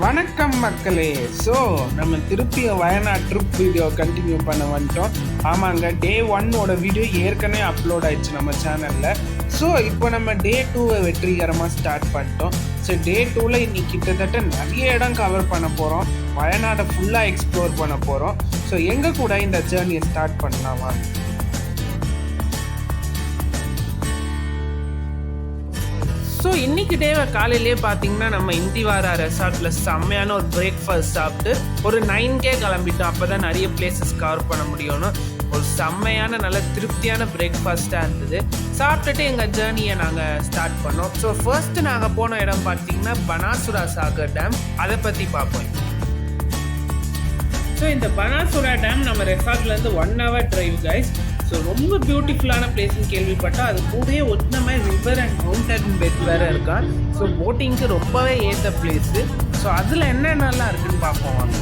வணக்கம் மக்களே. ஸோ நம்ம திருப்பியும் வயநாடு ட்ரிப் வீடியோ கண்டினியூ பண்ண வந்துட்டோம். ஆமாங்க, டே 1 வீடியோ ஏற்கனவே அப்லோட் ஆயிடுச்சு நம்ம சேனலில். ஸோ இப்போ நம்ம டே 2 வெற்றிகரமாக ஸ்டார்ட் பண்ணிட்டோம். ஸோ டே 2 இன்னைக்கு கிட்டத்தட்ட நிறைய இடம் கவர் பண்ண போகிறோம். வயநாடை ஃபுல்லாக எக்ஸ்ப்ளோர் பண்ண போகிறோம். ஸோ எங்கள் கூட இந்த ஜேர்னியை ஸ்டார்ட் பண்ணலாமா? ஸோ இன்றைக்கி டேவை காலையிலே பார்த்தீங்கன்னா நம்ம இந்திவாரா ரெசார்ட்டில் செம்மையான ஒரு பிரேக்ஃபாஸ்ட் சாப்பிட்டு ஒரு 9K கிளம்பிட்டோம். அப்போ தான் நிறைய பிளேசஸ் கவர் பண்ண முடியும்னு ஒரு செம்மையான நல்ல திருப்தியான பிரேக்ஃபாஸ்ட்டாக இருந்தது. சாப்பிட்டுட்டு எங்கள் ஜேர்னியை நாங்கள் ஸ்டார்ட் பண்ணோம். ஸோ ஃபர்ஸ்ட்டு நாங்கள் போன இடம் பார்த்தீங்கன்னா பனாசுரா சாகர் டேம். அதை பற்றி பார்ப்போம். ஸோ இந்த பனாசுரா டேம் நம்ம ரெசார்ட்லேருந்து 1 hour டிரைவ் கைஸ். ஸோ ரொம்ப பியூட்டிஃபுல்லான பிளேஸ்ன்னு கேள்விப்பட்டால் அது கூடவே ஒட்டின மாதிரி ரிவர் அண்ட் மவுண்டன் பெட் வேறு இருக்கா. ஸோ போட்டிங்க்கு ரொம்பவே ஏற்ற பிளேஸு. ஸோ அதில் என்னென்னலாம் இருக்குதுன்னு பார்ப்போம் வாங்க.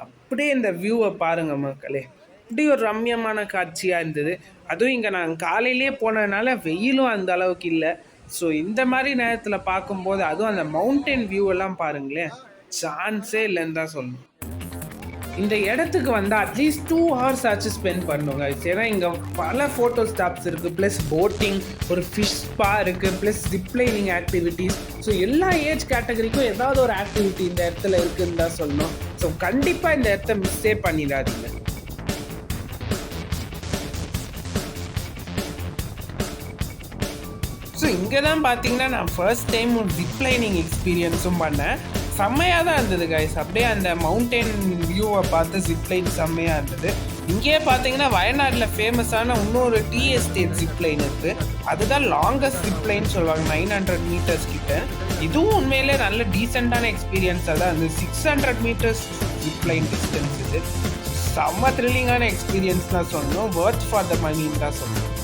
அப்படியே இந்த வியூவை பாருங்கள் மக்களே, இப்படி ஒரு ரம்யமான காட்சியாக இருந்தது. அதுவும் இங்கே நாங்கள் காலையிலே போனதுனால வெயிலும் அந்த அளவுக்கு இல்லை. ஸோ இந்த மாதிரி நேரத்தில் பார்க்கும்போது அதுவும் அந்த மவுண்டன் வியூவெல்லாம் பாருங்களேன், சான்ஸே இல்லைன்னு தான் சொல்லணும். இந்த இடத்துக்கு வந்தால் அட்லீஸ்ட் 2 hours ஆச்சு ஸ்பெண்ட் பண்ணுங்க. ஏன்னா இங்கே பல ஃபோட்டோ ஸ்டாப்ஸ் இருக்குது, ப்ளஸ் போட்டிங், ஒரு ஃபிஷ் ஸ்பா இருக்குது, ப்ளஸ் ஜிப்லைனிங் ஆக்டிவிட்டீஸ். ஸோ எல்லா ஏஜ் கேட்டகரிக்கும் ஏதாவது ஒரு ஆக்டிவிட்டி இந்த இடத்துல இருக்குதுன்னு தான் சொல்லணும். ஸோ கண்டிப்பாக இந்த இடத்த மிஸ்ஸே பண்ணிடாதீங்க. ஸோ இங்கே தான் பார்த்தீங்கன்னா நான் ஃபர்ஸ்ட் டைம் ஒரு ஜிப்லைனிங் எக்ஸ்பீரியன்ஸும் பண்ணேன். செம்மையாக தான் இருந்தது கைஸ். அப்படியே அந்த மவுண்டன் வியூவை பார்த்து ஜிப்லைன் செம்மையாக இருந்தது. இங்கேயே பார்த்தீங்கன்னா வயநாட்டில் ஃபேமஸான இன்னொரு டீ எஸ்டேட் ஜிப்லைன் இருக்குது. அதுதான் லாங்கஸ்ட் ஜிப்லைன் சொல்லுவாங்க, 900 meters கிட்ட. இதுவும் உண்மையிலே நல்ல டீசெண்டான எக்ஸ்பீரியன்ஸாக தான் இருந்தது. 600 meters ஜிப்லைன் டிஸ்டன்ஸ். இது செம்ம த்ரில்லிங்கான எக்ஸ்பீரியன்ஸ் தான் சொல்லணும். வர்த் ஃபார் த மணின்னு தான் சொல்லணும்.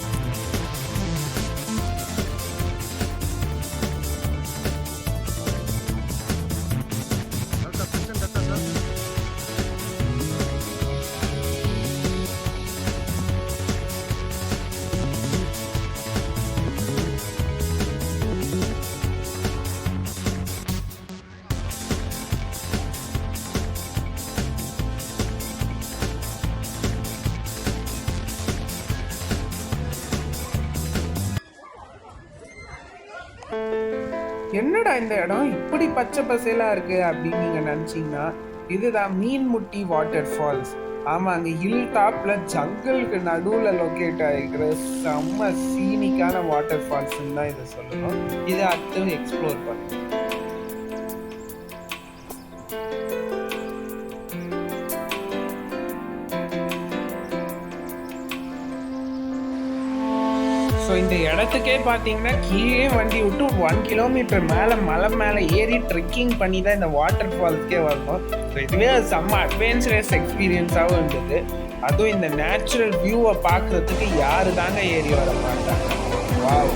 என்னடா இந்த இடம் இப்படி பச்சை பசேலாக இருக்குது அப்படின்னு நீங்கள் நினச்சிங்கன்னா, இதுதான் மீன்முட்டி வாட்டர் ஃபால்ஸ். ஆமாங்க, ஹில் டாப்பில் ஜங்கிளுக்கு நடுவில் லொக்கேட் ஆகிருக்கிற செம்ம சீனிக்கான வாட்டர் ஃபால்ஸ்ன்னு தான் இதை சொல்லணும். இதை அடுத்து எக்ஸ்ப்ளோர் பண்ணணும். ஸோ இந்த இடத்துக்கே பார்த்தீங்கன்னா கீழே வண்டி விட்டு 1 kilometer மேலே மலை மேலே ஏறி ட்ரெக்கிங் பண்ணி தான் இந்த வாட்டர் ஃபால்ஸ்க்கே வரணும். ஸோ இதுவே செம்ம அட்வென்ச்சரஸ் எக்ஸ்பீரியன்ஸாகவும் இருந்தது. அதுவும் இந்த நேச்சுரல் வியூவை பார்க்குறதுக்கு யாரு தாங்க ஏறி வர மாட்டாங்க. வாவ்.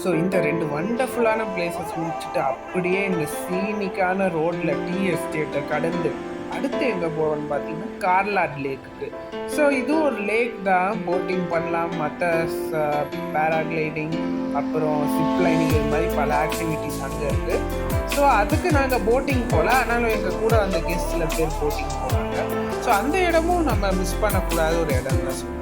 ஸோ இந்த 2 வண்டர்ஃபுல்லான பிளேசஸ் முடிச்சுட்டு அப்படியே இந்த சீனிக்கான ரோட்ல டீ எஸ்டேட்டை கடந்து அடுத்து எங்கே போகிறோம்னு பார்த்தீங்கன்னா கார்லாட் லேக்குக்கு. ஸோ இதுவும் ஒரு லேக் தான், போட்டிங் பண்ணலாம், மற்ற பேராகிளைடிங், அப்புறம் ஜிப்லைனிங், இது மாதிரி பல ஆக்டிவிட்டிஸ் அங்கே இருக்குது. ஸோ அதுக்கு நாங்கள் போட்டிங் போகல, ஆனாலும் எங்கள் கூட அந்த கெஸ்ட்டில் பேர் போட்டிங் போனாங்க. ஸோ அந்த இடமும் நம்ம மிஸ் பண்ணக்கூடாத ஒரு இடம் தான் சொல்லுவோம்.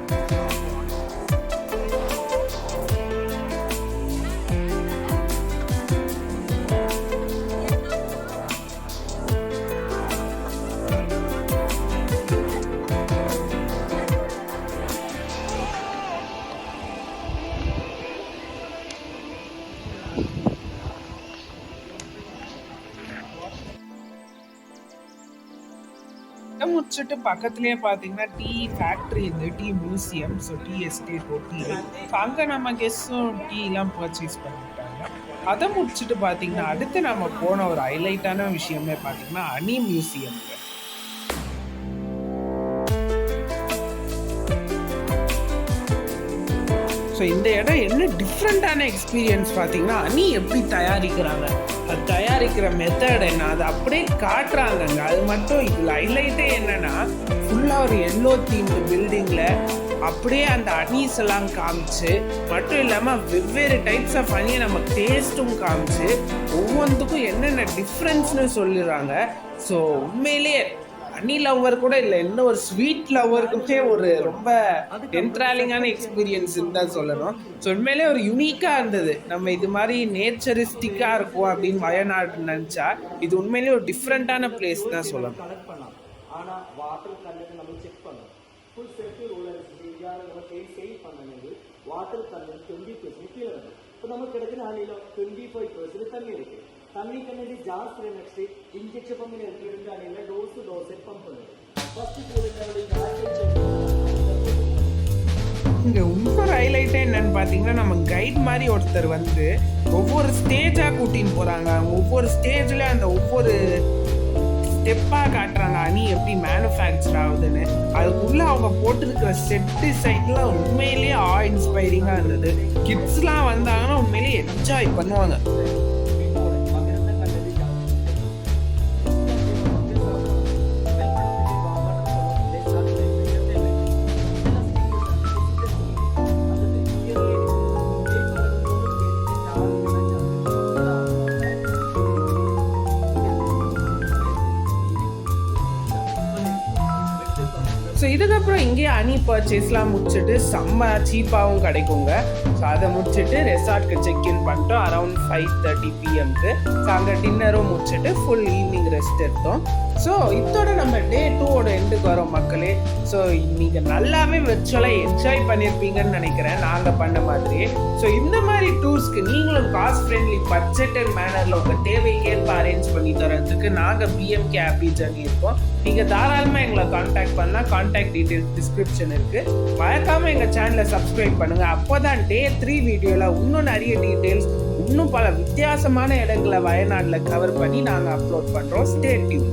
அதை முடிச்சுட்டு பக்கத்துலேயே பார்த்தீங்கன்னா டீ ஃபேக்ட்ரி இருந்து tea museum, so tea estate ஒட்டி அங்கே நம்ம கெஸ்ட்டும் டீலாம் பர்ச்சேஸ் பண்ணிட்டாங்க. அதை முடிச்சுட்டு பார்த்தீங்கன்னா அடுத்து நம்ம போன ஒரு ஹைலைட்டான விஷயமே பார்த்தீங்கன்னா அணி மியூசியம். ஸோ இந்த இடம் என்ன டிஃப்ரெண்ட்டான எக்ஸ்பீரியன்ஸ் பார்த்தீங்கன்னா அணி எப்படி தயாரிக்கிறாங்க, அது தயாரிக்கிற மெத்தட் என்ன, அது அப்படியே காட்டுறாங்கங்க. அது மட்டும் இதில் ஹைலைட்டே என்னென்னா ஃபுல்லாக ஒரு எல்லோ தீம்டு பில்டிங்கில் அப்படியே அந்த அனீஸ் எல்லாம் காமிச்சு, மட்டும் இல்லாமல் வெவ்வேறு டைப்ஸ் ஆஃப் அணியை நம்ம டேஸ்ட்டும் காமிச்சு ஒவ்வொன்றுக்கும் என்னென்ன டிஃப்ரென்ஸ்னு சொல்லிடுறாங்க. ஸோ உண்மையிலேயே அனி லவ்வர் கூட இல்லை, இன்னும் ஒரு ஸ்வீட் லவ்வருக்குமே ஒரு ரொம்ப என்ட்ராலிங்கான எக்ஸ்பீரியன்ஸ் தான் சொல்லணும். ஸோ உண்மையிலே ஒரு யூனிக்காக இருந்தது. நம்ம இது மாதிரி நேச்சரிஸ்டிக்காக இருக்கும் அப்படின்னு வயநாடு நினச்சா இது உண்மையிலே ஒரு டிஃப்ரெண்ட்டான பிளேஸ் தான் சொல்லணும். ஆனால் வாட்டர் கண்டென்ட் நம்ம செக் பண்ணணும். ஃபுல் சேஃப்டி ரூல் இந்தியாவில் நம்ம சேவ் பண்ணது வாட்டர் கண்டென்ட் 20% கீழே வருது. இப்போ நமக்கு கிடைக்கிற அணியில் 25% தண்ணி இருக்குது. தண்ணி கண்ணி ஜாஸ்தி நெக்ஸ்ட் இன்ஜெக்ஷன் பம்பு எடுத்துக்கிட்டு அணியில் டோஸ் செட் பம்ப் பண்ணுது. இங்கே இன்னொரு ஹைலைட்டே என்னன்னு பார்த்தீங்கன்னா நம்ம கைட் மாதிரி ஒருத்தர் வந்து ஒவ்வொரு ஸ்டேஜாக கூட்டின்னு போகிறாங்க. ஒவ்வொரு ஸ்டேஜில் அந்த ஒவ்வொரு ஸ்டெப்பாக காட்டுறாங்க அணி எப்படி மேனுஃபேக்சர் ஆகுதுன்னு. அதுக்குள்ளே அவங்க போட்டிருக்கிற செட் டிசைன்லாம் உண்மையிலேயே இன்ஸ்பைரிங்காக இருந்தது. கிட்ஸ்லாம் வந்தாங்கன்னா உண்மையிலேயே என்ஜாய் பண்ணுவாங்க. ஸோ இதுக்கப்புறம் இங்கேயே அணி பர்ச்சேஸ்லாம் முடிச்சுட்டு செம்ம சீப்பாகவும் கிடைக்குங்க. ஸோ அதை முடிச்சுட்டு ரெசார்ட்க்கு செக்இன் பண்ணிட்டோம் அரௌண்ட் 5:30 PM-க்கு. ஸோ அங்கே டின்னரும் முடிச்சுட்டு ஃபுல் ஈவினிங் ரெஸ்ட் எடுத்தோம். ஸோ இதோட நம்ம டே 2 எண்டுக்கு வரோம் மக்களே. ஸோ நீங்கள் நல்லாவே விர்ச்சுவலாக என்ஜாய் பண்ணியிருப்பீங்கன்னு நினைக்கிறேன் நாங்கள் பண்ண மாதிரியே. ஸோ இந்த மாதிரி டூர்ஸ்க்கு நீங்களும் காஸ்ட் ஃப்ரெண்ட்லி பட்ஜெட் அண்ட் மேனரில் உங்கள் தேவைக்கேற்ப அரேஞ்ச் பண்ணி தரதுக்கு நாங்கள் BMK ஹாப்பி ஜர்னி இருக்கோம். நீங்கள் தாராளமாக எங்களை காண்டாக்ட் பண்ணால் காண்டாக்ட் டீட்டெயில்ஸ் டிஸ்கிரிப்ஷன் இருக்குது. மறக்காமல் எங்கள் சேனலை சப்ஸ்கிரைப் பண்ணுங்கள். அப்போ தான் டே 3 வீடியோவில் இன்னும் நிறைய டீட்டெயில்ஸ், இன்னும் பல வித்தியாசமான இடங்களை வயநாட்டில் கவர் பண்ணி நாங்கள் அப்லோட் பண்ணுறோம். Stay tune.